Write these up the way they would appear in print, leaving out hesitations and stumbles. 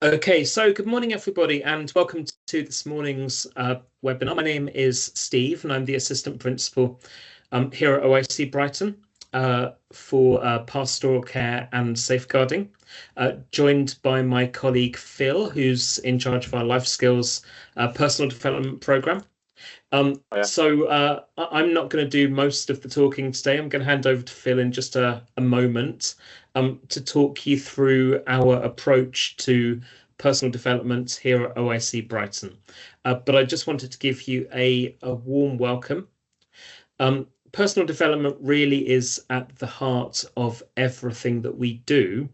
Okay, so good morning, everybody, and welcome to this morning's webinar. My name is Steve, and I'm the Assistant Principal here at OIC Brighton for Pastoral Care and Safeguarding, joined by my colleague Phil, who's in charge of our Life Skills Personal Development Programme. Yeah. I'm not going to do most of the talking today. I'm going to hand over to Phil in just a moment to talk you through our approach to personal development here at OIC Brighton. But I just wanted to give you a warm welcome. Personal development really is at the heart of everything that we do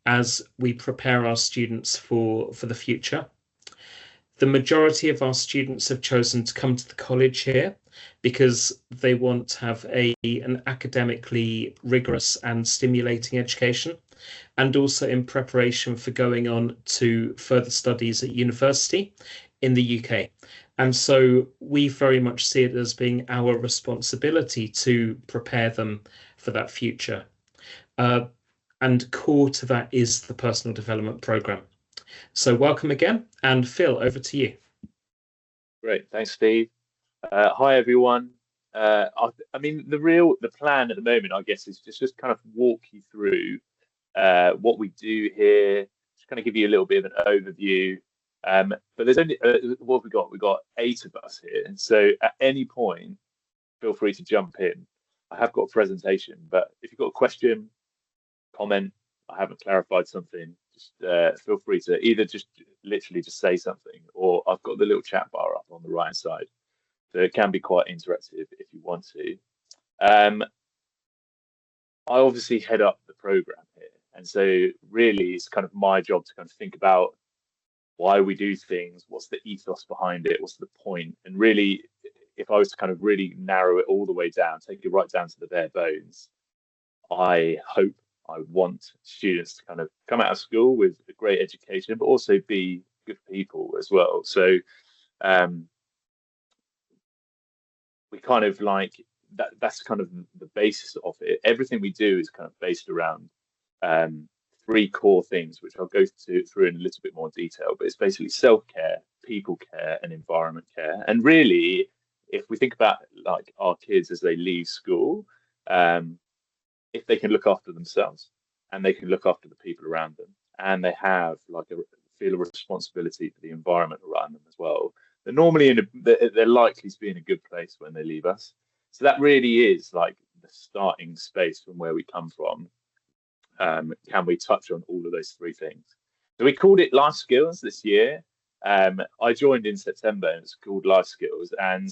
as we prepare our students for the future. The majority of our students have chosen to come to the college here because they want to have an academically rigorous and stimulating education, and also in preparation for going on to further studies at university in the UK. And so we very much see it as being our responsibility to prepare them for that future. And core to that is the personal development programme. So welcome again, and Phil, over to you. Great, thanks, Steve. Hi, everyone. I mean, the plan at the moment, I guess, is just kind of walk you through what we do here, just kind of give you a little bit of an overview. But there's only what have we got? We've got 8 of us here, and so at any point, feel free to jump in. I have got a presentation, but if you've got a question, comment, I haven't clarified something, just feel free to either just literally just say something, or I've got the little chat bar up on the right side, so it can be quite interactive if you want to. I obviously head up the program here, and so really it's kind of my job to kind of think about why we do things, what's the ethos behind it, what's the point, and really, if I was to kind of really narrow it all the way down, take it right down to the bare bones, I want students to kind of come out of school with a great education, but also be good people as well. So we kind of like that's kind of the basis of it. Everything we do is kind of based around 3 core things, which I'll go through in a little bit more detail, but it's basically self-care, people care, and environment care. And really, if we think about like our kids as they leave school, if they can look after themselves and they can look after the people around them, and they have like feel a responsibility for the environment around them as well, they're normally they're likely to be in a good place when they leave us. So that really is like the starting space from where we come from. Can we touch on all of those 3 things? So we called it Life Skills this year. I joined in September, and it's called Life Skills, and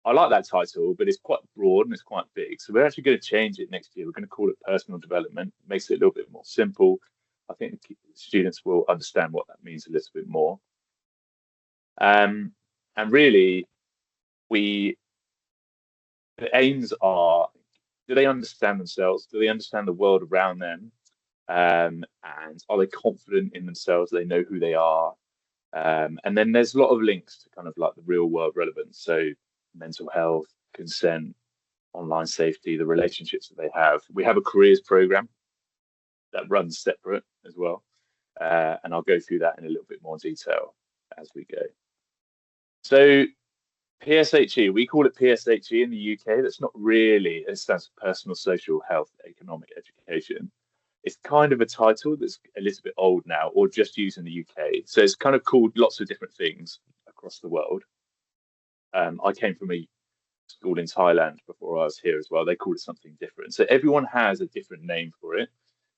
I like that title, but it's quite broad and it's quite big. So we're actually going to change it next year. We're going to call it Personal Development. It makes it a little bit more simple. I think students will understand what that means a little bit more. And really, the aims are, do they understand themselves? Do they understand the world around them? And are they confident in themselves? They know who they are. And then there's a lot of links to kind of like the real world relevance. So mental health, consent, online safety, the relationships that they have. We have a careers program that runs separate as well. And I'll go through that in a little bit more detail as we go. So PSHE, we call it PSHE in the UK. That's not really, it stands for Personal, Social, Health, Economic Education. It's kind of a title that's a little bit old now, or just used in the UK. So it's kind of called lots of different things across the world. I came from a school in Thailand before I was here as well. They called it something different. So everyone has a different name for it,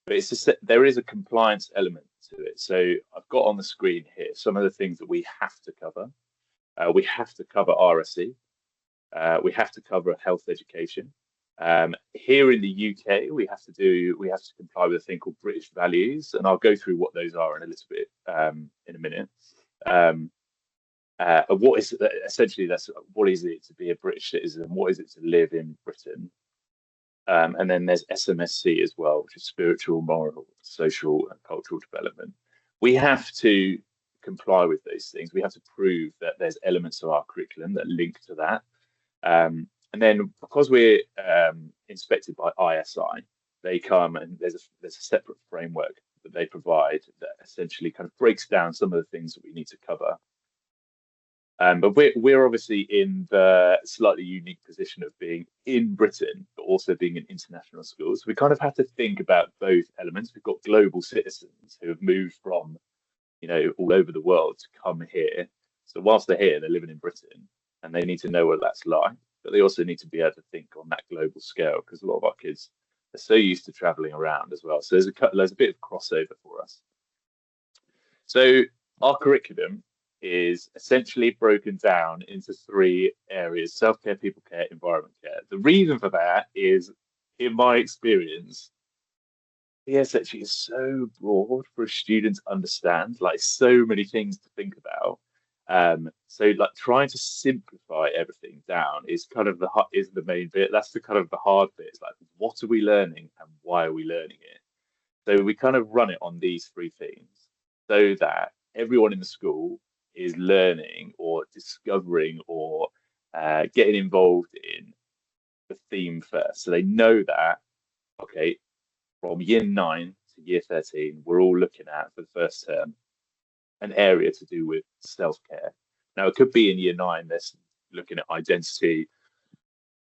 but it's just, there is a compliance element to it. So I've got on the screen here some of the things that we have to cover. We have to cover RSE. We have to cover health education. Here in the UK, we have to comply with a thing called British values, and I'll go through what those are in a little bit in a minute. What is essentially what is it to be a British citizen? What is it to live in Britain? And then there's SMSC as well, which is spiritual, moral, social, and cultural development. We have to comply with those things. We have to prove that there's elements of our curriculum that link to that. And then because we're inspected by ISI, they come and there's a separate framework that they provide that essentially kind of breaks down some of the things that we need to cover. But we're obviously in the slightly unique position of being in Britain, but also being an international school. So we kind of have to think about both elements. We've got global citizens who have moved from, all over the world to come here. So whilst they're here, they're living in Britain, and they need to know what that's like. But they also need to be able to think on that global scale, because a lot of our kids are so used to traveling around as well. So there's a bit of crossover for us. So our curriculum is essentially broken down into 3 areas: self-care, people care, environment care. The reason for that is, in my experience, PSHE is so broad for a student to understand, like so many things to think about. So like trying to simplify everything down is kind of the main bit. That's the kind of the hard bit. It's like, what are we learning and why are we learning it? So we kind of run it on these 3 themes so that everyone in the school is learning or discovering or getting involved in the theme first. So they know that, okay, from year 9 to year 13, we're all looking at, for the first term, an area to do with self-care. Now, it could be in year 9, they're looking at identity.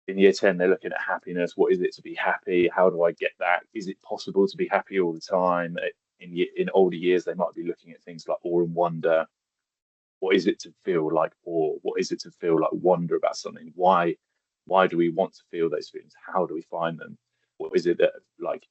In year 10, they're looking at happiness. What is it to be happy? How do I get that? Is it possible to be happy all the time? In older years, they might be looking at things like awe and wonder. What is it to feel like awe? What is it to feel like wonder about something? Why do we want to feel those feelings? How do we find them? What is it that like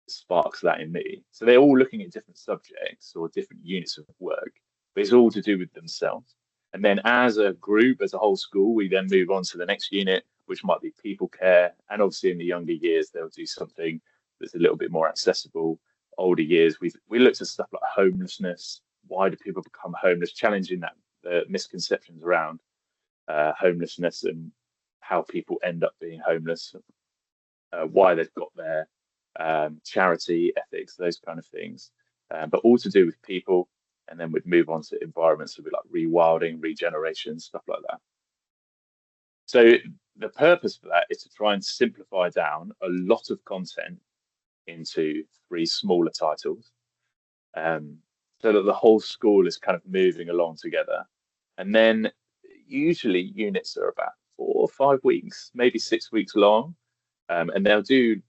sparks that in me? So they're all looking at different subjects or different units of work, but it's all to do with themselves. And then as a group, as a whole school, we then move on to the next unit, which might be people care. And obviously in the younger years, they'll do something that's a little bit more accessible. Older years, we looked at stuff like homelessness. Why do people become homeless? Challenging the misconceptions around homelessness and how people end up being homeless, why they've got there, charity, ethics, those kind of things, but all to do with people. And then we'd move on to environments, so we'd like rewilding, regeneration, stuff like that. So the purpose for that is to try and simplify down a lot of content into 3 smaller titles, so that the whole school is kind of moving along together. And then usually units are about 4 or 5 weeks, maybe 6 weeks long, and they'll do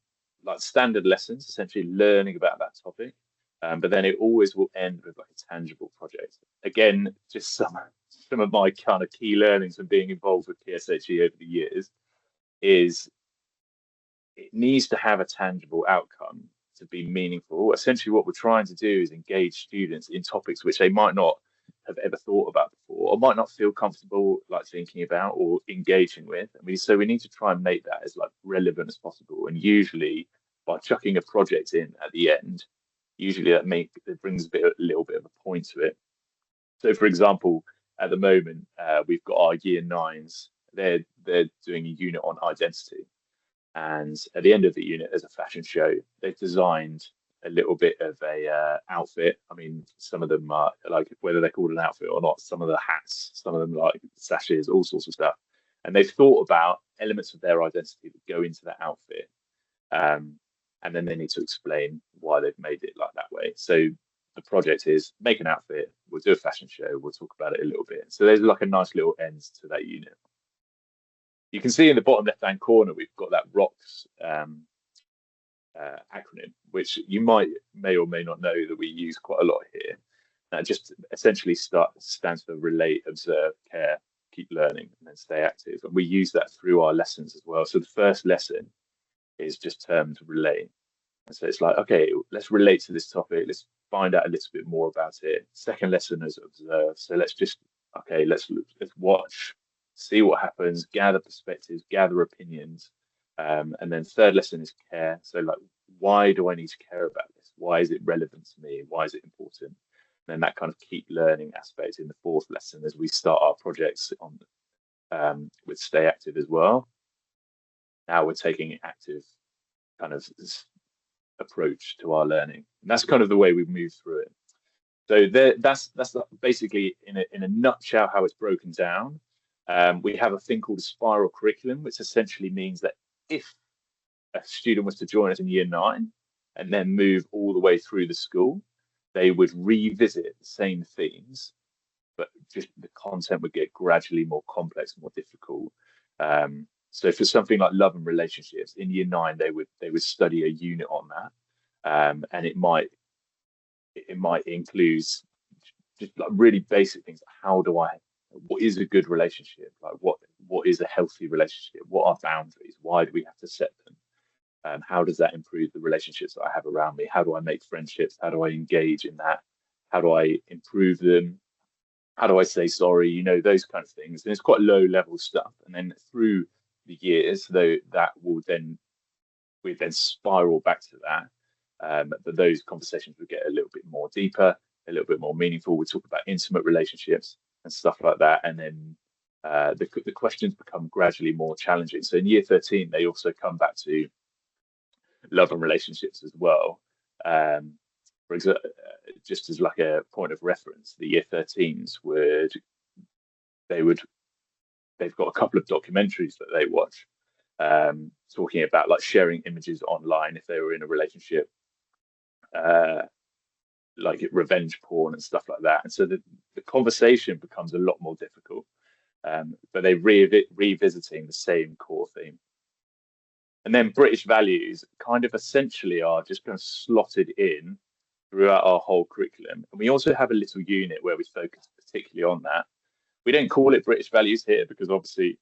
like standard lessons, essentially learning about that topic. But then it always will end with like a tangible project. Again, just some of my kind of key learnings from being involved with PSHE over the years is it needs to have a tangible outcome to be meaningful. Essentially, what we're trying to do is engage students in topics which they might not have ever thought about before, or might not feel comfortable like thinking about or engaging with. So we need to try and make that as like relevant as possible. And usually by chucking a project in at the end, usually that brings a little bit of a point to it. So for example, at the moment, we've got our year 9s. They're doing a unit on identity. And at the end of the unit, there's a fashion show. They've designed a little bit of a outfit. I mean, some of them are like, whether they're called an outfit or not, some of the hats, some of them like sashes, all sorts of stuff. And they've thought about elements of their identity that go into that outfit. And then they need to explain why they've made it like that way. So the project is make an outfit, we'll do a fashion show, we'll talk about it a little bit. So there's like a nice little end to that unit. You can see in the bottom left-hand corner, we've got that ROCKS acronym, which you may or may not know that we use quite a lot here. That just essentially stands for relate, observe, care, keep learning, and then stay active. And we use that through our lessons as well. So the first lesson is just termed relate. And so it's like, okay, let's relate to this topic. Let's find out a little bit more about it. Second lesson is observe. So let's watch, see what happens, gather perspectives, gather opinions. And then third lesson is care. So like, why do I need to care about this? Why is it relevant to me? Why is it important? And then that kind of keep learning aspect in the fourth lesson as we start our projects on with Stay Active as well. Now we're taking an active kind of approach to our learning. And that's kind of the way we move through it. So that's basically in a nutshell how it's broken down. We have a thing called a spiral curriculum, which essentially means that if a student was to join us in year 9 and then move all the way through the school, they would revisit the same themes, but just the content would get gradually more complex, more difficult. So for something like love and relationships in year 9, they would study a unit on that, and it might include just like really basic things. What is a good relationship? Like what is a healthy relationship? What are boundaries? Why do we have to set them? How does that improve the relationships that I have around me? How do I make friendships? How do I engage in that? How do I improve them? How do I say sorry? Those kind of things. And it's quite low level stuff. And then through the years, though, we then spiral back to that. But those conversations would get a little bit more deeper, a little bit more meaningful. We talk about intimate relationships and stuff like that. And then the questions become gradually more challenging. So in year 13, they also come back to love and relationships as well. For example, just as like a point of reference, the year 13s they've got a couple of documentaries that they watch, talking about like sharing images online if they were in a relationship, like revenge porn and stuff like that. And so the conversation becomes a lot more difficult, but they revisiting the same core theme. And then British values kind of essentially are just kind of slotted in throughout our whole curriculum. And we also have a little unit where we focus particularly on that. We don't call it British values here because obviously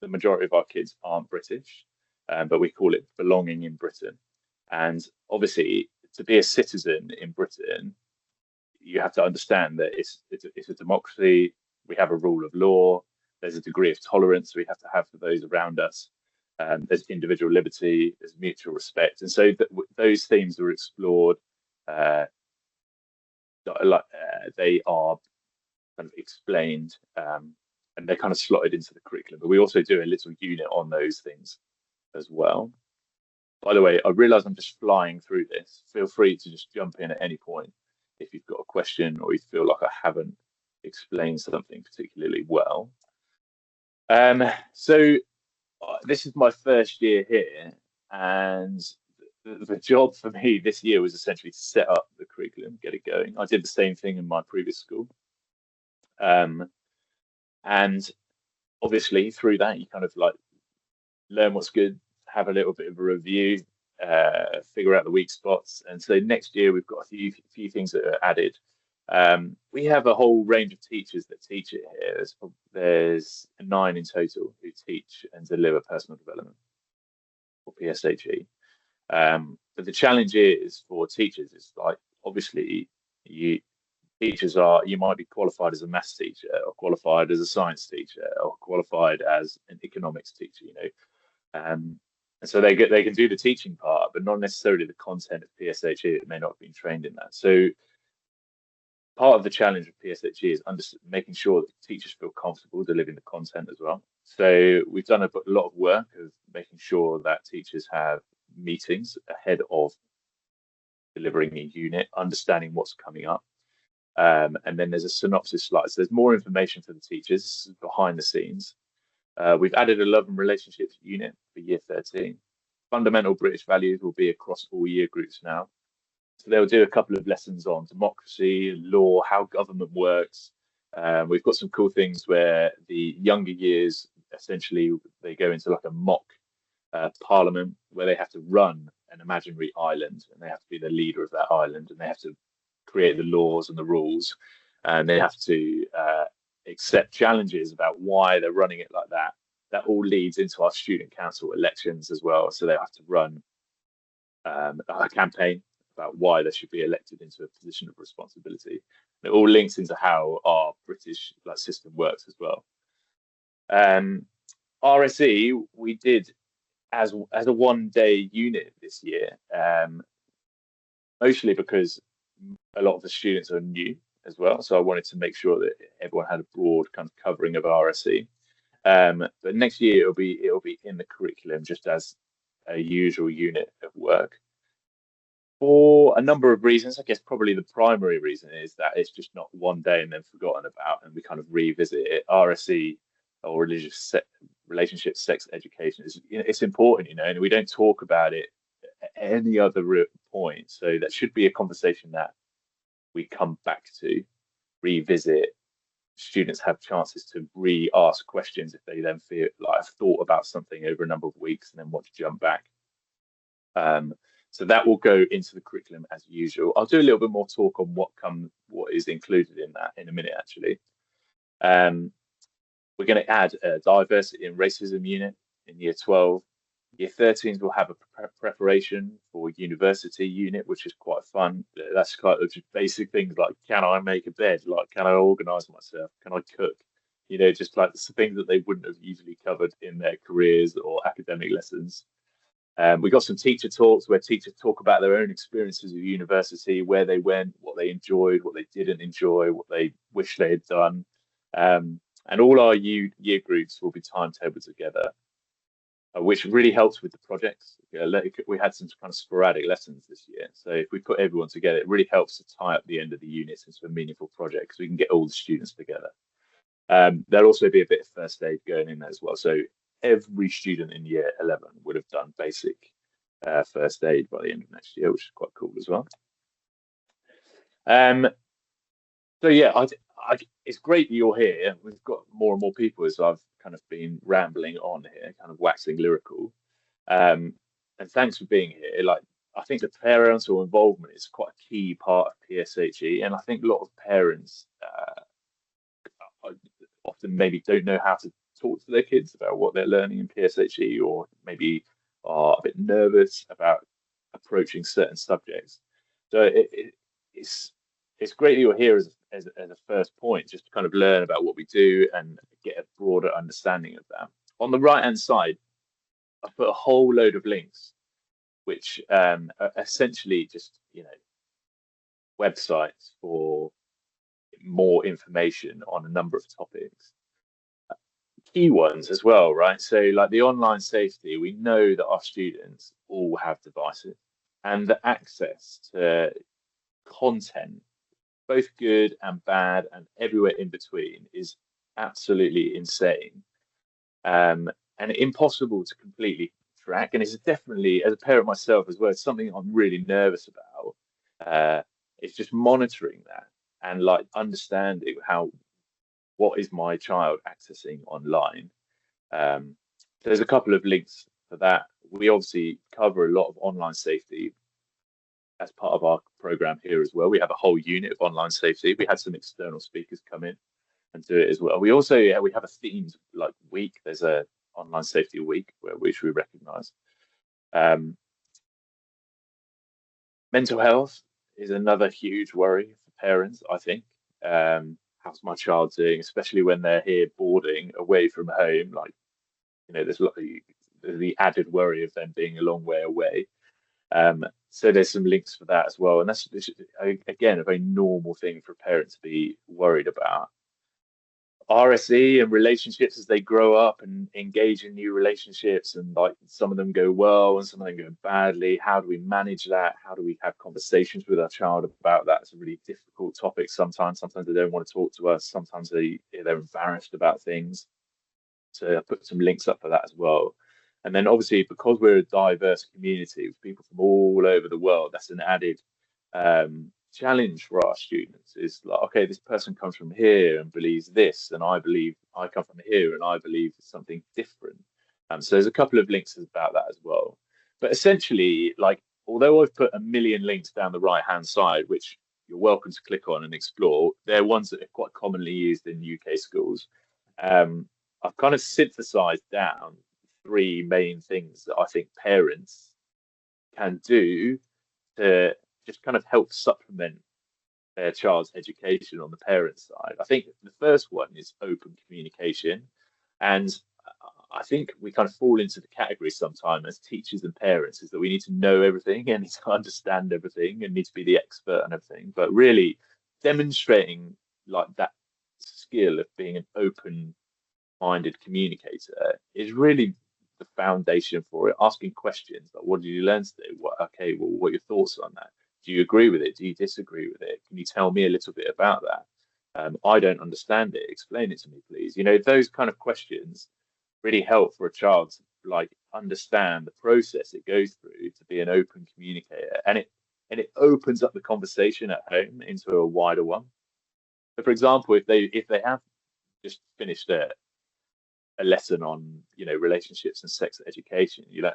the majority of our kids aren't British, but we call it belonging in Britain. And obviously, to be a citizen in Britain, you have to understand that it's a democracy. We have a rule of law. There's a degree of tolerance we have to have for those around us. There's individual liberty. There's mutual respect, and so those themes are explored. They are kind of explained, and they're kind of slotted into the curriculum. But we also do a little unit on those things as well. By the way, I realise I'm just flying through this. Feel free to just jump in at any point if you've got a question or you feel like I haven't explained something particularly well. So this is my first year here, and the job for me this year was essentially to set up the curriculum, get it going. I did the same thing in my previous school. And obviously through that, you kind of like learn what's good, have a little bit of a review, figure out the weak spots. And so next year we've got a few things that are added. We have a whole range of teachers that teach it here. There's 9 in total who teach and deliver personal development or PSHE. But the challenge is for teachers is like obviously you might be qualified as a maths teacher or qualified as a science teacher or qualified as an economics teacher, and so they can do the teaching part, but not necessarily the content of PSHE. It may not have been trained in that. So part of the challenge of PSHE is making sure that teachers feel comfortable delivering the content as well. So we've done a lot of work of making sure that teachers have meetings ahead of delivering a unit, understanding what's coming up. And then there's a synopsis slide. So there's more information for the teachers behind the scenes. We've added a love and relationships unit for year 13. Fundamental British values will be across all year groups now. So they'll do a couple of lessons on democracy, law, how government works. We've got some cool things where the younger years, essentially, they go into like a mock parliament where they have to run an imaginary island and they have to be the leader of that island and they have to create the laws and the rules, and they have to accept challenges about why they're running it like that. That all leads into our student council elections as well. So they have to run a campaign about why they should be elected into a position of responsibility. And it all links into how our British system works as well. RSE we did as a one-day unit this year, mostly because a lot of the students are new as well. So I wanted to make sure that everyone had a broad kind of covering of RSE. But next year it'll be in the curriculum just as a usual unit of work. For a number of reasons, I guess probably the primary reason is that it's just not one day and then forgotten about, and we kind of revisit it. RSE or relationship sex education it's important, and we don't talk about it at any other point. So that should be a conversation that we come back to, revisit. Students have chances to re-ask questions if they then feel like I've thought about something over a number of weeks and then want to jump back. So that will go into the curriculum as usual. I'll do a little bit more talk on what is included in that in a minute, actually. We're going to add a diversity and racism unit in year 12. Year 13s will have a preparation for university unit, which is quite fun. That's kind of just basic things like, can I make a bed? Like, can I organize myself? Can I cook? You know, just like the things that they wouldn't have usually covered in their careers or academic lessons. We got some teacher talks where teachers talk about their own experiences of university, where they went, what they enjoyed, what they didn't enjoy, what they wish they had done. And all our year groups will be timetabled together, which really helps with the projects. We had some kind of sporadic lessons this year. So if we put everyone together, it really helps to tie up the end of the units into a meaningful project because we can get all the students together. There'll also be a bit of first aid going in there as well. So every student in year 11 would have done basic first aid by the end of next year, which is quite cool as well. So yeah, it's great that you're here. We've got more and more people as I've kind of been rambling on here, kind of waxing lyrical. And thanks for being here. Like, I think the parental involvement is quite a key part of PSHE, and I think a lot of parents often maybe don't know how to talk to their kids about what they're learning in PSHE, or maybe are a bit nervous about approaching certain subjects. So it's great that you're here as a first point, just to kind of learn about what we do and get a broader understanding of that. On the right hand side, I've put a whole load of links, which are essentially just, you know, websites for more information on a number of topics. Key ones as well, right? So like the online safety, we know that our students all have devices, and the access to content, both good and bad and everywhere in between, is absolutely insane, and impossible to completely track. And it's definitely, as a parent myself as well, it's something I'm really nervous about. It's just monitoring that and like understanding what is my child accessing online. There's a couple of links for that. We obviously cover a lot of online safety as part of our program here as well. We have a whole unit of online safety. We had some external speakers come in and do it as well. We also we have a themed like week. There's a online safety week which we recognise. Mental health is another huge worry for parents, I think. How's my child doing, especially when they're here boarding away from home? Like, you know, there's the added worry of them being a long way away. So there's some links for that as well. And that's, again, a very normal thing for a parent to be worried about. RSE and relationships as they grow up and engage in new relationships, and like some of them go well and some of them go badly. How do we manage that? How do we have conversations with our child about that? It's a really difficult topic sometimes. Sometimes they don't want to talk to us. Sometimes they're embarrassed about things. So I put some links up for that as well. And then obviously, because we're a diverse community with people from all over the world, that's an added challenge for our students. Is like, okay, this person comes from here and believes this, and I believe I come from here and I believe something different. So there's a couple of links about that as well. But essentially, like, although I've put a million links down the right hand side, which you're welcome to click on and explore, they're ones that are quite commonly used in UK schools. I've kind of synthesized down three main things that I think parents can do to just kind of help supplement their child's education on the parent side. I think the first one is open communication. And I think we kind of fall into the category sometimes as teachers and parents, is that we need to know everything and need to understand everything and need to be the expert on everything. But really demonstrating like that skill of being an open-minded communicator is really the foundation for it. Asking questions like, what did you learn today? What are your thoughts on that? Do you agree with it? Do you disagree with it? Can you tell me a little bit about that? I don't understand it. Explain it to me, please. You know, those kind of questions really help for a child to like understand the process it goes through to be an open communicator. And it and it opens up the conversation at home into a wider one. So, for example, if they have just finished a lesson on, you know, relationships and sex education, you know,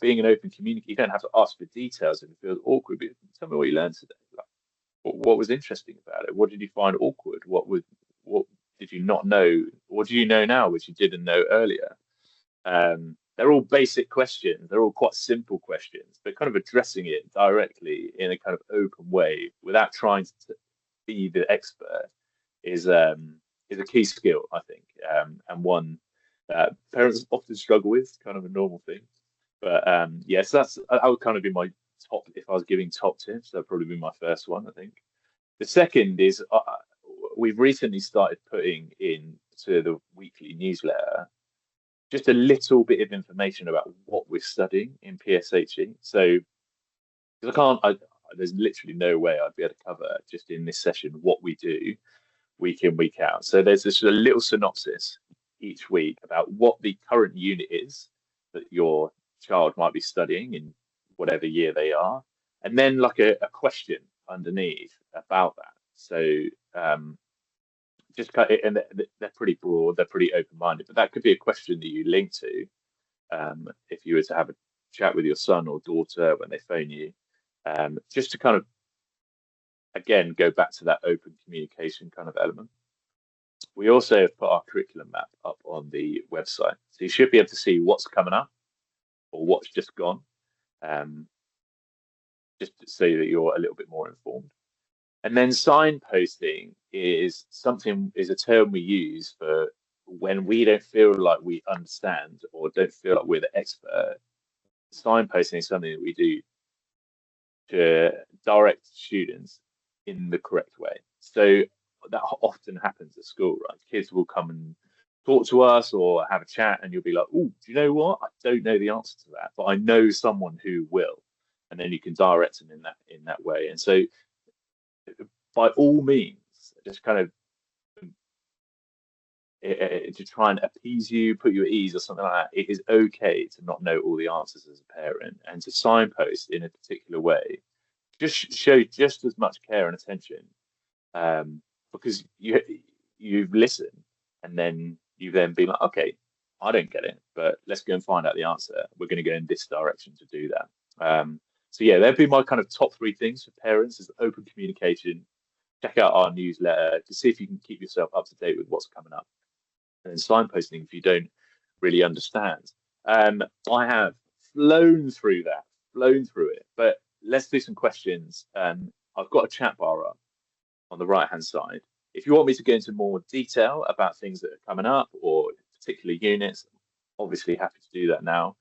being an open communicator, you don't have to ask for details if it feels awkward. But tell me what you learned today. Like, what was interesting about it? What did you find awkward? What did you not know? What do you know now which you didn't know earlier? They're all basic questions. They're all quite simple questions, but kind of addressing it directly in a kind of open way without trying to be the expert is a key skill, I think, and one that parents often struggle with. Kind of a normal thing, but yes, that would kind of be my top. If I was giving top tips, that'd probably be my first one, I think. The second is we've recently started putting into the weekly newsletter just a little bit of information about what we're studying in PSHE. So, because there's literally no way I'd be able to cover just in this session what we do week in, week out. So there's this a little synopsis each week about what the current unit is that your child might be studying in whatever year they are, and then like a question underneath about that. So just kind of, and they're pretty broad, they're pretty open-minded, but that could be a question that you link to if you were to have a chat with your son or daughter when they phone you, just to kind of, again, go back to that open communication kind of element. We also have put our curriculum map up on the website, so you should be able to see what's coming up or what's just gone, just so that you're a little bit more informed. And then signposting is a term we use for when we don't feel like we understand or don't feel like we're the expert. Signposting is something that we do to direct students in the correct way. So that often happens at school, right? Kids will come and talk to us or have a chat, and you'll be like, "Oh, do you know what? I don't know the answer to that, but I know someone who will," and then you can direct them in that way. And so, by all means, just kind of to try and appease you, put you at ease, or something like that. It is okay to not know all the answers as a parent, and to signpost in a particular way. Just show just as much care and attention, because you've listened, and then you've then been like, okay, I don't get it, but let's go and find out the answer. We're going to go in this direction to do that. So yeah, that'd be my kind of top three things for parents: is open communication. Check out our newsletter to see if you can keep yourself up to date with what's coming up, and then signposting if you don't really understand. I have flown through it, but let's do some questions. I've got a chat bar up on the right hand side. If you want me to go into more detail about things that are coming up or particular units, obviously happy to do that now.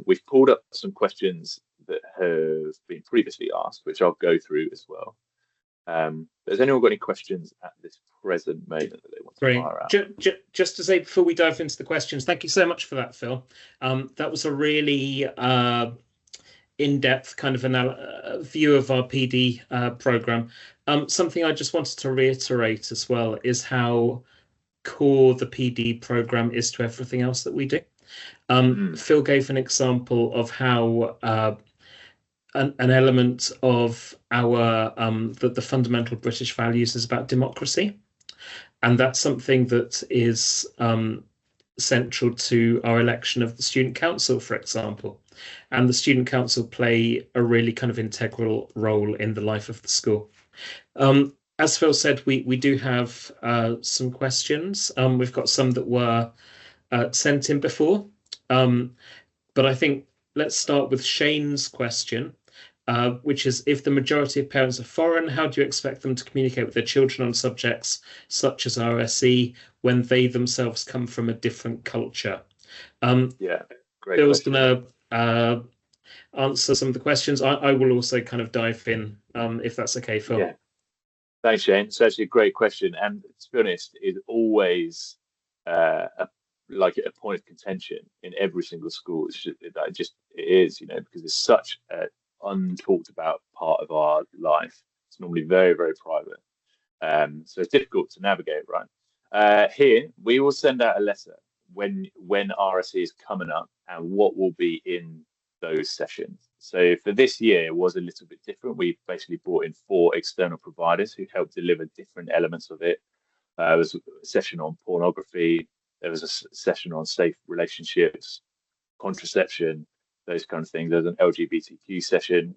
We've pulled up some questions that have been previously asked, which I'll go through as well. Has anyone got any questions at this present moment that they want to fire out? Just to say before we dive into the questions, thank you so much for that, Phil. That was a really in-depth kind of view of our PD program. Something I just wanted to reiterate as well is how core the PD program is to everything else that we do. Phil gave an example of how an element of our the fundamental British values is about democracy, and that's something that is central to our election of the student council, for example. And the student council play a really kind of integral role in the life of the school. As Phil said, we do have some questions. We've got some that were sent in before, but I think let's start with Shane's question, which is, if the majority of parents are foreign, how do you expect them to communicate with their children on subjects such as RSE when they themselves come from a different culture? Yeah, great. Phil's going to answer some of the questions. I will also kind of dive in, if that's okay, Phil. Yeah. Thanks, Shane. It's actually a great question, and to be honest, it's always a point of contention in every single school. It is, because it's such an untalked about part of our life. It's normally very, very private, so it's difficult to navigate, right? Here we will send out a letter when RSE is coming up and what will be in those sessions. So for this year, it was a little bit different. We basically brought in 4 external providers who helped deliver different elements of it. There was a session on pornography. There was a session on safe relationships, contraception, those kind of things. There's an LGBTQ session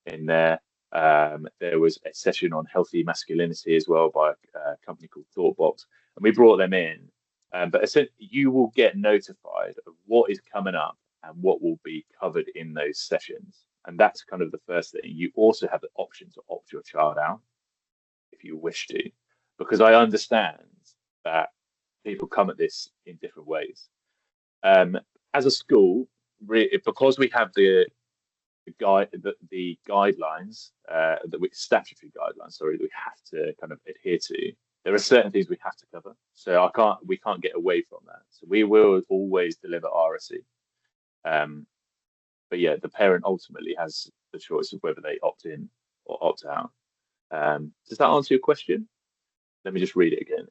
in there. There was a session on healthy masculinity as well by a company called Thoughtbox, and we brought them in. But essentially, you will get notified of what is coming up and what will be covered in those sessions. And that's kind of the first thing. You also have the option to opt your child out if you wish to, because I understand that people come at this in different ways. As a school, because we have the guidelines, statutory guidelines, sorry, that we have to kind of adhere to. There are certain things we have to cover, so we can't get away from that. So we will always deliver RSE. But yeah, the parent ultimately has the choice of whether they opt in or opt out. Does that answer your question? Let me just read it again.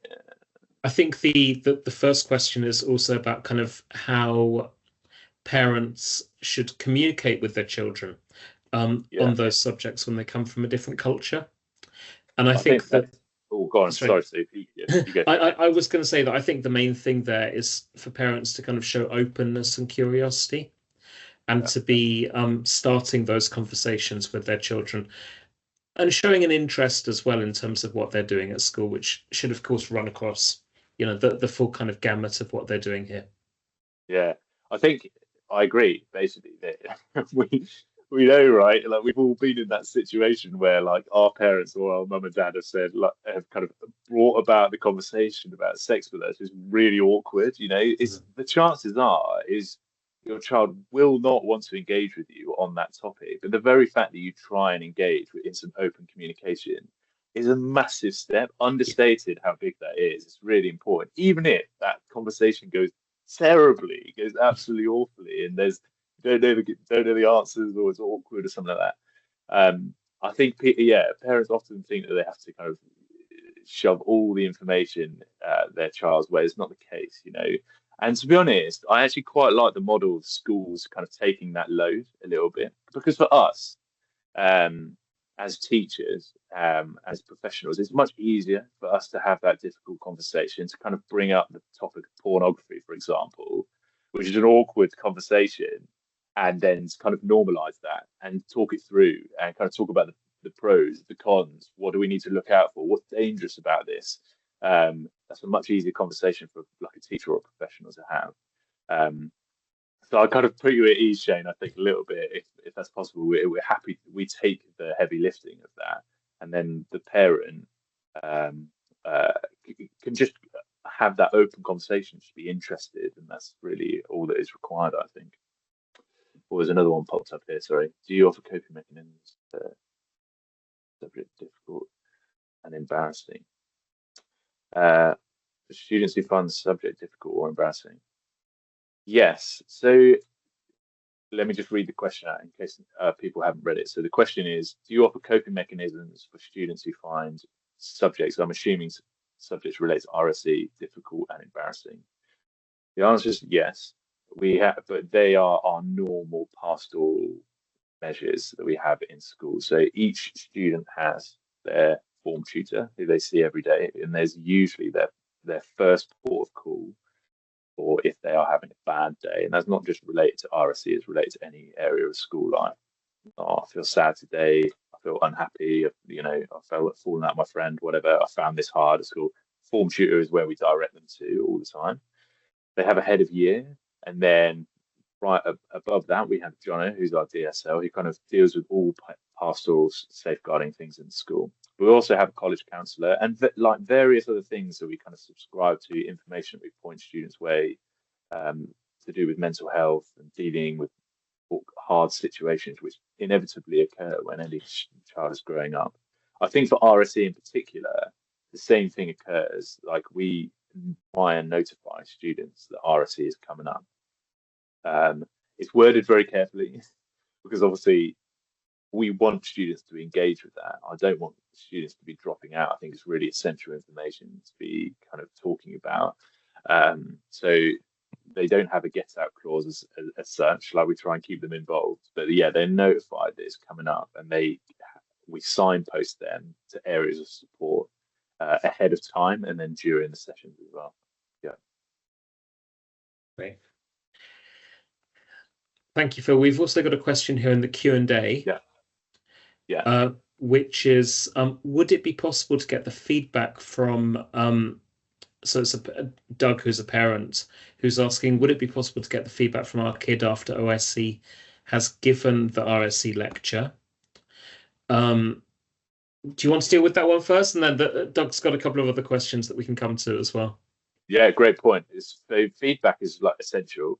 I think the first question is also about kind of how parents should communicate with their children on those subjects when they come from a different culture. And I think that. Oh, go on. Sorry, Steve. I was going to say that I think the main thing there is for parents to kind of show openness and curiosity, and to be starting those conversations with their children, and showing an interest as well in terms of what they're doing at school, which should of course run across, the full kind of gamut of what they're doing here. Yeah, I think I agree. Basically, that we know, right? Like, we've all been in that situation where, like, our parents or our mum and dad have said, like, have kind of brought about the conversation about sex with us is really awkward. It's the chances are is your child will not want to engage with you on that topic, but the very fact that you try and engage in some open communication is a massive step. Understated how big that is. It's really important, even if that conversation goes terribly, goes absolutely awfully, and don't know the answers, or it's awkward or something like that. I think parents often think that they have to kind of shove all the information their child's way. It's not the case, And to be honest, I actually quite like the model of schools kind of taking that load a little bit, because for us, as teachers, as professionals, it's much easier for us to have that difficult conversation, to kind of bring up the topic of pornography, for example, which is an awkward conversation, and then kind of normalize that and talk it through and kind of talk about the pros, the cons, what do we need to look out for, what's dangerous about this. That's a much easier conversation for like a teacher or a professional to have. So I kind of put you at ease, Shane, I think, a little bit, if that's possible. We're happy, we take the heavy lifting of that, and then the parent can just have that open conversation, just be interested, and that's really all that is required, I think. Or there's another one popped up here, sorry. Do you offer coping mechanisms subject difficult and embarrassing? For students who find the subject difficult or embarrassing? Yes. So let me just read the question out in case people haven't read it. So the question is, do you offer coping mechanisms for students who find subjects, I'm assuming subjects related to RSE, difficult and embarrassing? The answer is yes. We have, but they are our normal pastoral measures that we have in school. So each student has their form tutor who they see every day, and there's usually their first port of call, or if they are having a bad day. And that's not just related to RSE, it's related to any area of school life. Oh, I feel sad today, I feel unhappy, I felt falling out with my friend, whatever, I found this hard at school. Form tutor is where we direct them to all the time. They have a head of year, and then right above that, we have Jono, who's our DSL, who kind of deals with all pastoral safeguarding things in school. We also have a college counsellor, and like various other things that we kind of subscribe to, information that we point students' way to do with mental health and dealing with hard situations which inevitably occur when any child is growing up. I think for RSE in particular, the same thing occurs. Like, we try and notify students that RSE is coming up. It's worded very carefully because obviously we want students to engage with that. I don't want students to be dropping out. I think it's really essential information to be kind of talking about. So they don't have a get out clause as such. Like we try and keep them involved, but yeah, they're notified that it's coming up, and we signpost them to areas of support ahead of time and then during the sessions as well. Yeah. Great. Thank you, Phil. We've also got a question here in the Q&A. Yeah. Yeah. Which is, would it be possible to get the feedback from, so it's Doug, who's a parent, who's asking, would it be possible to get the feedback from our kid after OIC has given the RSC lecture? Do you want to deal with that one first? And then Doug's got a couple of other questions that we can come to as well. Yeah, great point. Feedback is like essential.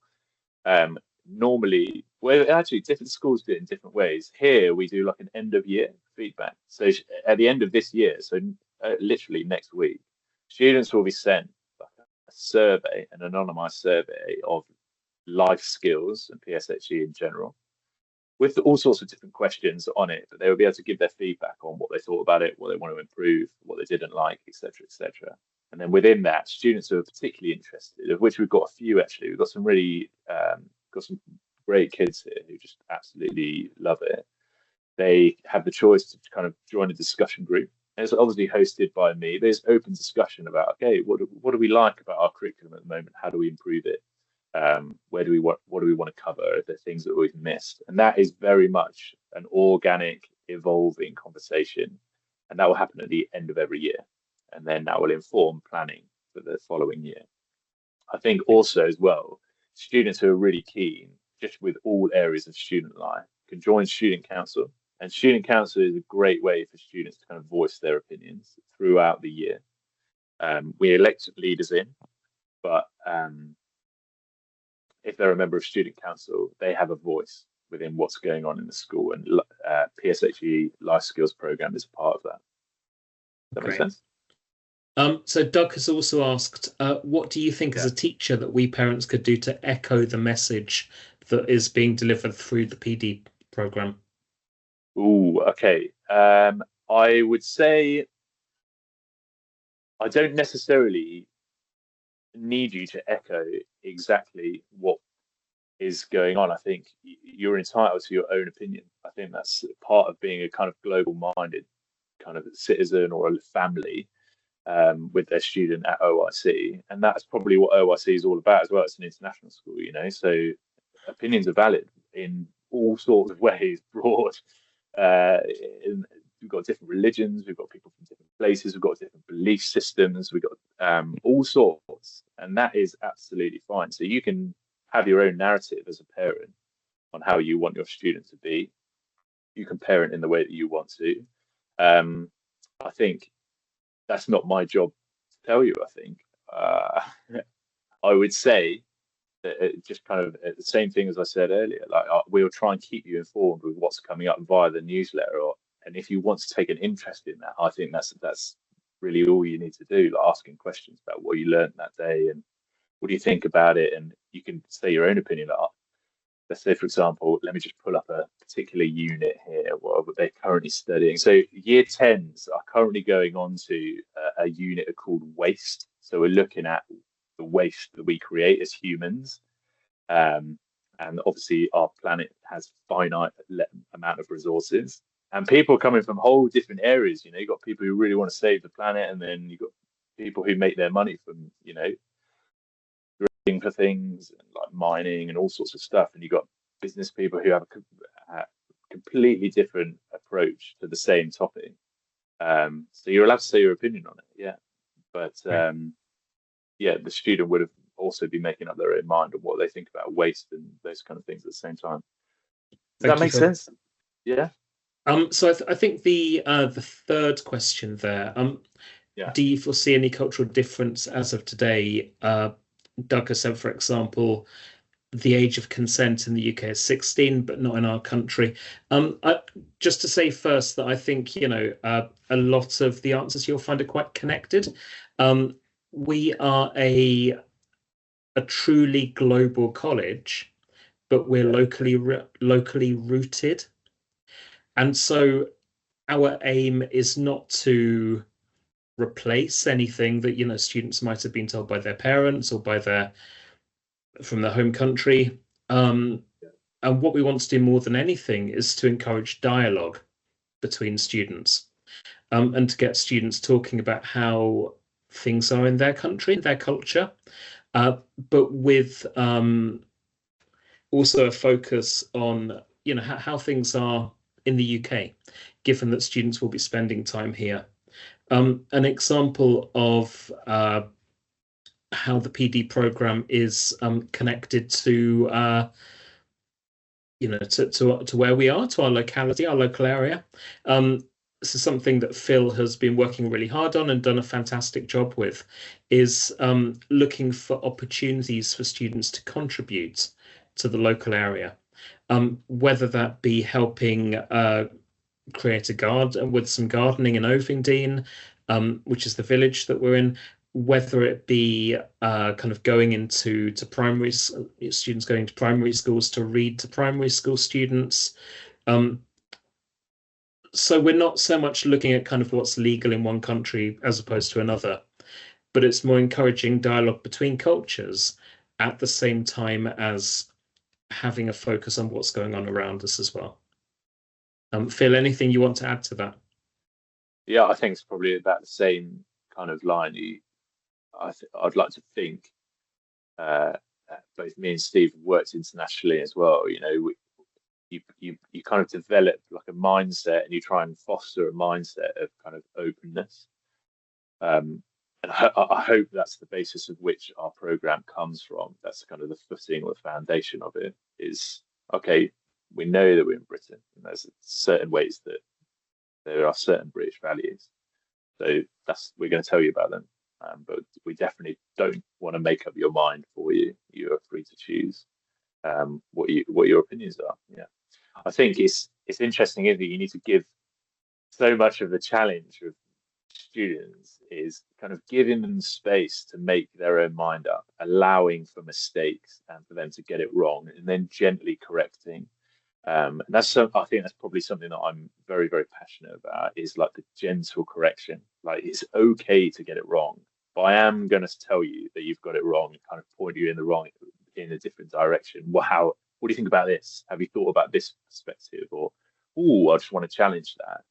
Normally, well, actually, different schools do it in different ways. Here, we do like an end of year feedback. So at the end of this year, so literally next week, students will be sent like a survey, an anonymized survey of life skills and PSHE in general, with all sorts of different questions on it. But they will be able to give their feedback on what they thought about it, what they want to improve, what they didn't like, etc., etc. And then within that, students who are particularly interested, of which we've got a few actually, we've got some really got some great kids here who just absolutely love it. They have the choice to kind of join a discussion group. And it's obviously hosted by me. There's open discussion about, okay, what do we like about our curriculum at the moment? How do we improve it? What do we want to cover? Are there things that we've missed? And that is very much an organic, evolving conversation. And that will happen at the end of every year. And then that will inform planning for the following year. I think also as well, students who are really keen, just with all areas of student life, can join student council. And student council is a great way for students to kind of voice their opinions throughout the year. We elect leaders in, but if they're a member of student council, they have a voice within what's going on in the school. And PSHE Life Skills Program is a part of that. Does that make sense? So Doug has also asked, what do you think as a teacher that we parents could do to echo the message that is being delivered through the PD program? Okay. I would say I don't necessarily need you to echo exactly what is going on. I think you're entitled to your own opinion. I think that's part of being a kind of global-minded kind of citizen or a family. With their student at OIC, and that's probably what OIC is all about as well. It's an international school, so opinions are valid in all sorts of ways, broad. We've got different religions, we've got people from different places, we've got different belief systems, we've got all sorts, and that is absolutely fine. So you can have your own narrative as a parent on how you want your student to be. You can parent in the way that you want to. I think that's not my job to tell you. I think I would say that just kind of the same thing as I said earlier. Like we'll try and keep you informed with what's coming up via the newsletter, and if you want to take an interest in that, I think that's really all you need to do. Like asking questions about what you learned that day and what do you think about it, and you can say your own opinion. Like, let's say, for example, let me just pull up a particular unit here. What are they currently studying? So year 10s are currently going on to a unit called waste. So we're looking at the waste that we create as humans. And obviously our planet has finite amount of resources. And people coming from whole different areas, you've got people who really want to save the planet, and then you've got people who make their money from, for things like mining and all sorts of stuff, and you've got business people who have a completely different approach to the same topic. So you're allowed to say your opinion on it, but the student would have also be making up their own mind on what they think about waste and those kind of things at the same time. Does that make sense? Yeah. So I think the third question there. Do you foresee any cultural difference as of today? Doug has said, for example, the age of consent in the UK is 16, but not in our country. Just to say first that I think, a lot of the answers you'll find are quite connected. We are a truly global college, but we're locally rooted. And so our aim is not to replace anything that, students might have been told by their parents or by their from their home country. And what we want to do more than anything is to encourage dialogue between students, and to get students talking about how things are in their country, their culture, but with also a focus on how things are in the UK, given that students will be spending time here. An example of how the PD program is connected to to where we are, to our locality, our local area. This is something that Phil has been working really hard on and done a fantastic job with, is looking for opportunities for students to contribute to the local area, whether that be helping create a garden with some gardening in Ovingdean, which is the village that we're in, whether it be kind of going into primary students going to primary schools to read to primary school students. So we're not so much looking at kind of what's legal in one country as opposed to another, but it's more encouraging dialogue between cultures at the same time as having a focus on what's going on around us as well. Phil, anything you want to add to that? Yeah, I think it's probably about the same kind of line. I'd like to think both me and Steve have worked internationally as well. You kind of develop like a mindset, and you try and foster a mindset of kind of openness. And I hope that's the basis of which our program comes from. That's kind of the footing or the foundation of it. Is okay. We know that we're in Britain, and there's certain ways that there are certain British values. So we're going to tell you about them. But we definitely don't want to make up your mind for you. You are free to choose what your opinions are. Yeah, I think it's interesting, isn't it? You need to give so much of the challenge of students is kind of giving them space to make their own mind up, allowing for mistakes and for them to get it wrong, and then gently correcting. And I think that's probably something that I'm very, very passionate about, is like the gentle correction. Like, it's okay to get it wrong, but I am going to tell you that you've got it wrong and kind of point you in a different direction. Wow, what do you think about this? Have you thought about this perspective? Or, oh, I just want to challenge that.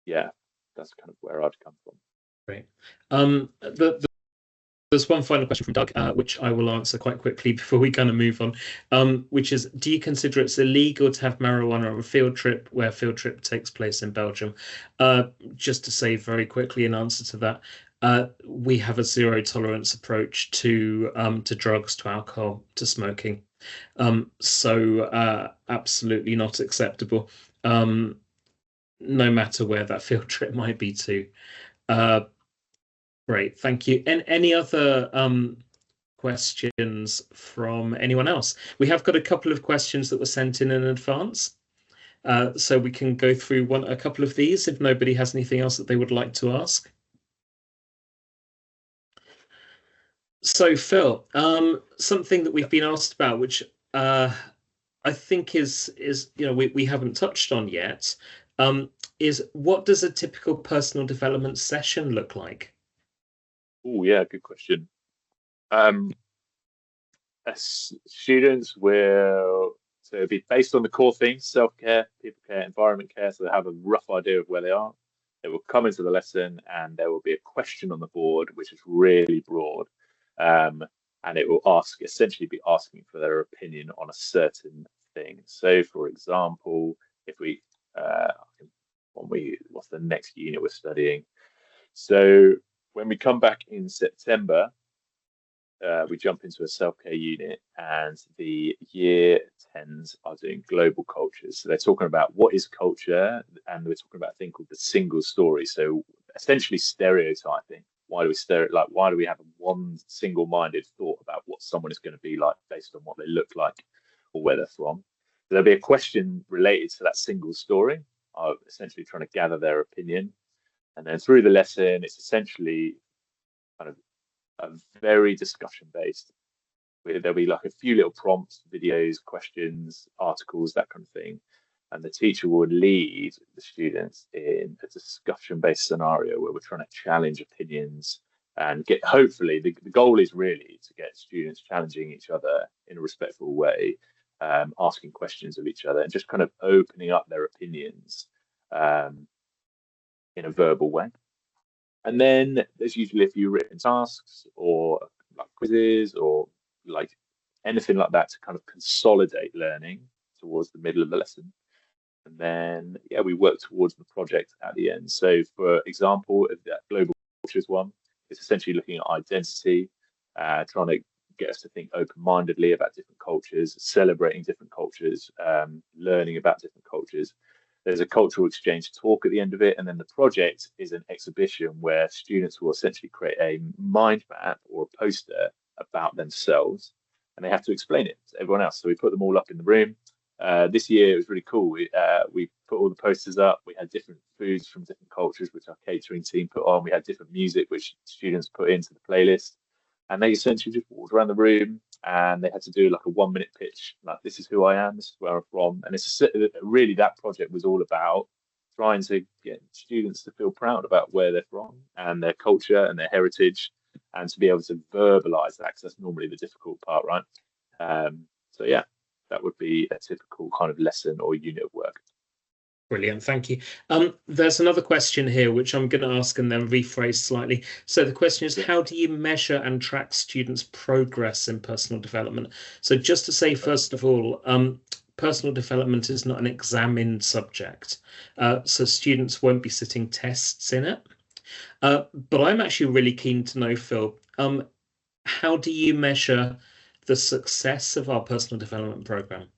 Yeah, that's kind of where I'd come from. Great. There's one final question from Doug, which I will answer quite quickly before we kind of move on, which is, do you consider it's illegal to have marijuana on a field trip where a field trip takes place in Belgium? Just to say very quickly in answer to that, we have a zero tolerance approach to drugs, to alcohol, to smoking. So absolutely not acceptable, no matter where that field trip might be to. Great, thank you. And any other questions from anyone else? We have got a couple of questions that were sent in advance, so we can go through a couple of these if nobody has anything else that they would like to ask. So Phil, something that we've been asked about, which I think is we haven't touched on yet, is what does a typical personal development session look like? Oh yeah, good question. Students will be based on the core themes: self-care, people care, environment care, so they have a rough idea of where they are. They will come into the lesson and there will be a question on the board which is really broad, and it will essentially be asking for their opinion on a certain thing. So for example, if what's the next unit we're studying? So when we come back in September, we jump into a self-care unit, and the year 10s are doing global cultures. So they're talking about what is culture, and we're talking about a thing called the single story. So essentially stereotyping. Why do we have one single-minded thought about what someone is going to be like based on what they look like or where they're from? So there'll be a question related to that single story, essentially trying to gather their opinion. And then through the lesson, it's essentially kind of a very discussion based. There'll be like a few little prompts, videos, questions, articles, that kind of thing. And the teacher will lead the students in a discussion based scenario where we're trying to challenge opinions and get, hopefully the goal is really to get students challenging each other in a respectful way, asking questions of each other and just kind of opening up their opinions in a verbal way. And then there's usually a few written tasks or like quizzes or like anything like that to kind of consolidate learning towards the middle of the lesson. And then, yeah, we work towards the project at the end. So, for example, that global cultures one, it's essentially looking at identity, trying to get us to think open-mindedly about different cultures, celebrating different cultures, learning about different cultures. There's a cultural exchange talk at the end of it, and then the project is an exhibition where students will essentially create a mind map or a poster about themselves, and they have to explain it to everyone else. So we put them all up in the room. This year it was really cool. We put all the posters up. We had different foods from different cultures, which our catering team put on. We had different music, which students put into the playlist. And they essentially just walked around the room and they had to do like a 1 minute pitch. Like, this is who I am, this is where I'm from. And it's really, that project was all about trying to get students to feel proud about where they're from and their culture and their heritage, and to be able to verbalize that, because that's normally the difficult part, right? So yeah, that would be a typical kind of lesson or unit of work. Brilliant, thank you. There's another question here which I'm going to ask and then rephrase slightly. So the question is, how do you measure and track students' progress in personal development? So just to say, first of all, personal development is not an examined subject. So students won't be sitting tests in it. But I'm actually really keen to know, Phil, how do you measure the success of our personal development program?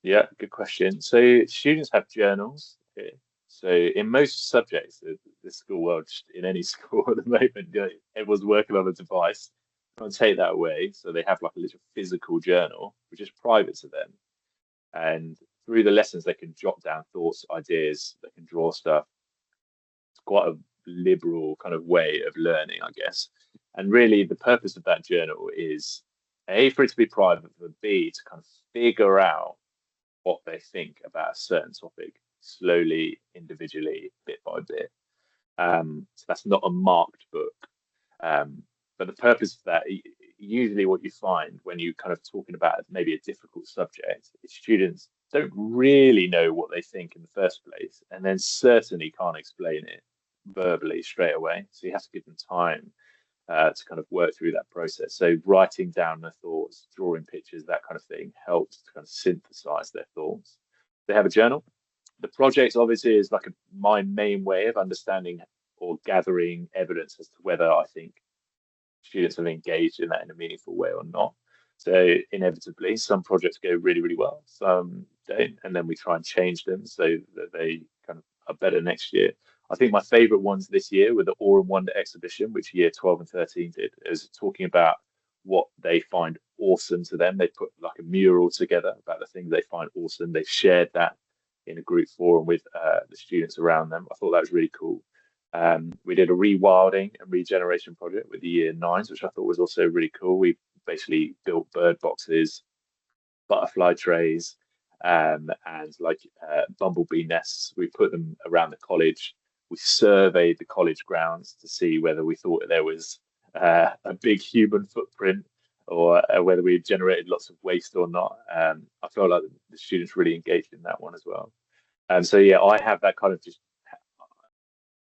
Yeah, good question. So students have journals here. So in most subjects, the school world, in any school at the moment, everyone's working on a device. Can't take that away. So they have like a little physical journal, which is private to them. And through the lessons, they can jot down thoughts, ideas, they can draw stuff. It's quite a liberal kind of way of learning, I guess. And really, the purpose of that journal is A, for it to be private, but B, to kind of figure out what they think about a certain topic slowly, individually, bit by bit. So that's not a marked book. But the purpose of that, usually what you find when you kind of talking about maybe a difficult subject, is students don't really know what they think in the first place, and then certainly can't explain it verbally straight away. So you have to give them time to kind of work through that process. So writing down their thoughts, drawing pictures, that kind of thing helps to kind of synthesize their thoughts. They have a journal. The project obviously is like my main way of understanding or gathering evidence as to whether I think students have engaged in that in a meaningful way or not. So inevitably, some projects go really, really well, some don't, and then we try and change them so that they kind of are better next year. I think my favorite ones this year were the Awe and Wonder exhibition, which year 12 and 13 did. It was talking about what they find awesome to them. They put like a mural together about the things they find awesome. They shared that in a group forum with the students around them. I thought that was really cool. We did a rewilding and regeneration project with the year 9s, which I thought was also really cool. We basically built bird boxes, butterfly trays, and like bumblebee nests. We put them around the college. We surveyed the college grounds to see whether we thought there was a big human footprint or whether we generated lots of waste or not. I felt like the students really engaged in that one as well. And so, yeah, I have that kind of just,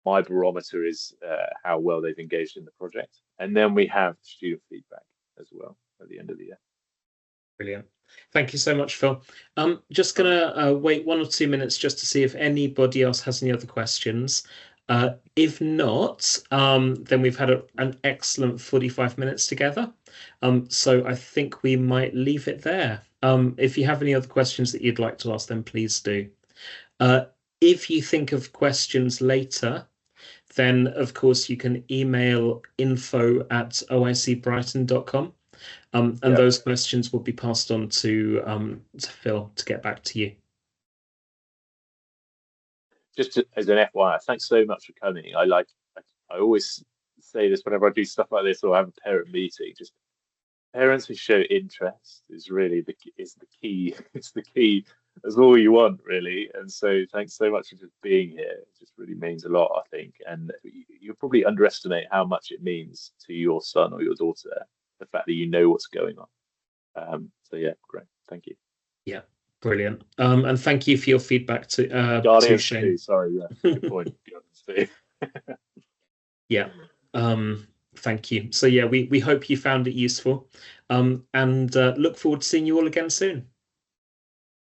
my barometer is how well they've engaged in the project. And then we have student feedback as well at the end of the year. Brilliant. Thank you so much, Phil. Just gonna wait 1 or 2 minutes just to see if anybody else has any other questions. If not, then we've had an excellent 45 minutes together. So I think we might leave it there. If you have any other questions that you'd like to ask, then please do. If you think of questions later, then of course you can email info@oicbrighton.com. And those questions will be passed on to Phil to get back to you. Just as an FYI, thanks so much for coming. I always say this whenever I do stuff like this or have a parent meeting. Just parents who show interest is really the key. It's the key. That's all you want, really. And so, thanks so much for just being here. It just really means a lot, I think. And you're probably underestimate how much it means to your son or your daughter, the fact that you know what's going on. So yeah, great. Thank you. Yeah, brilliant. And thank you for your feedback to Guardians Shane. too. Sorry, yeah, good point. Guardians too. Yeah. Thank you. So yeah, we hope you found it useful. And look forward to seeing you all again soon.